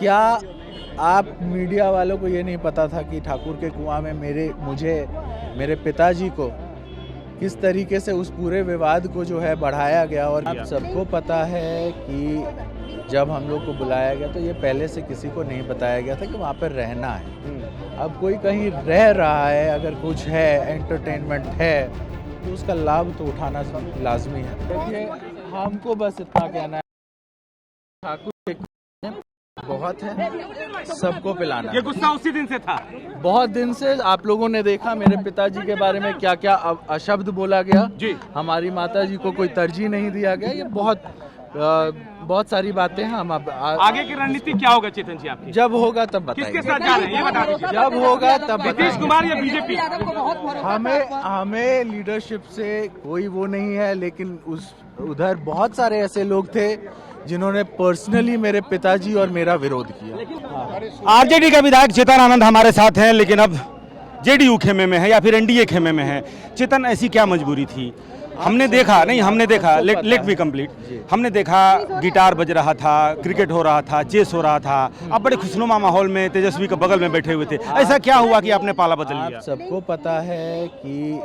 क्या आप मीडिया वालों को ये नहीं पता था कि ठाकुर के कुआं में मेरे पिताजी को किस तरीके से उस पूरे विवाद को जो है बढ़ाया गया। और आप सबको पता है कि जब हम लोग को बुलाया गया तो ये पहले से किसी को नहीं बताया गया था कि वहाँ पर रहना है। अब कोई कहीं रह रहा है, अगर कुछ है, एंटरटेनमेंट है, तो उसका लाभ तो उठाना लाजमी है। देखिए, हमको बस इतना कहना है, ठाकुर के बहुत है, सबको पिलाना। ये गुस्सा उसी दिन से था। बहुत दिन से आप लोगों ने देखा मेरे पिताजी के बारे में क्या क्या अशब्द बोला गया जी। हमारी माता जी को कोई तरजीह नहीं दिया गया। ये बहुत सारी बातें हैं। हम आगे की रणनीति क्या होगा चेतन जी आपकी? जब होगा तब किसके बताएंगे। साथ जा रहे हैं ये बता दीजिए। जब होगा तब नीतीश बताएंगे। कुमार या बीजेपी? हमें लीडरशिप से कोई वो नहीं है, लेकिन उधर बहुत सारे ऐसे लोग थे जिन्होंने पर्सनली मेरे पिताजी और मेरा विरोध किया। आरजेडी का विधायक चेतन आनंद हमारे साथ हैं, लेकिन अब जेडीयू खेमे में है या फिर एनडीए खेमे में है। चेतन, ऐसी क्या मजबूरी थी? हमने देखा, लेट मी कंप्लीट। हमने देखा गिटार बज रहा था, क्रिकेट हो रहा था, चेस हो रहा था, आप बड़े खुशनुमा माहौल में तेजस्वी के बगल में बैठे हुए थे। ऐसा क्या हुआ कि आपने पाला बदल लिया? आप सबको पता है कि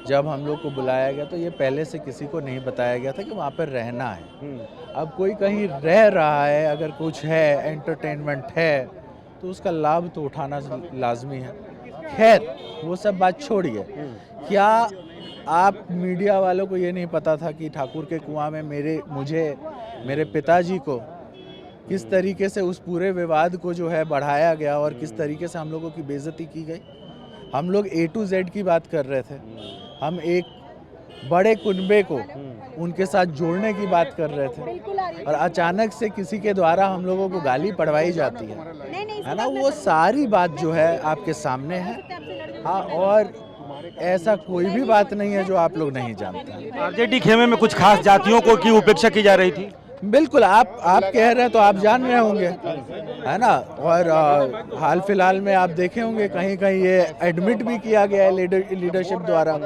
जब हम लोग को बुलाया गया तो ये पहले से किसी को नहीं बताया गया था कि वहाँ पर रहना है। अब कोई कहीं रह रहा है, अगर कुछ है, एंटरटेनमेंट है, तो उसका लाभ तो उठाना लाजमी है। खैर, वो सब बात छोड़िए। क्या आप मीडिया वालों को ये नहीं पता था कि ठाकुर के कुआं में मेरे पिताजी को किस तरीके से उस पूरे विवाद को जो है बढ़ाया गया और किस तरीके से हम लोगों की बेइज्जती की गई? हम लोग A to Z की बात कर रहे थे। हम एक बड़े कुनबे को उनके साथ जोड़ने की बात कर रहे थे, और अचानक से किसी के द्वारा हम लोगों को गाली पढ़वाई जाती है ना। वो सारी बात जो है आपके सामने है। हाँ, और ऐसा कोई भी बात नहीं है जो आप लोग नहीं जानते। आरजेडी खेमे में कुछ खास जातियों को की उपेक्षा की जा रही थी? बिल्कुल, आप कह रहे हैं तो आप जान रहे होंगे, है ना। और हाल फिलहाल में आप देखे होंगे कहीं कहीं ये एडमिट भी किया गया है लीडरशिप द्वारा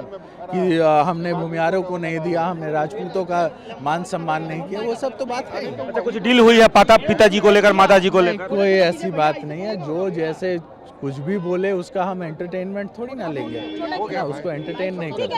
कि हमने भूमियारों को नहीं दिया, हमने राजपूतों का मान सम्मान नहीं किया। वो सब तो बात है। अच्छा, कुछ डील हुई है पिताजी को लेकर, माता जी को लेकर? कोई ऐसी बात नहीं है। जो जैसे कुछ भी बोले उसका हम एंटरटेनमेंट थोड़ी ना लेंगे, उसको एंटरटेन नहीं करते।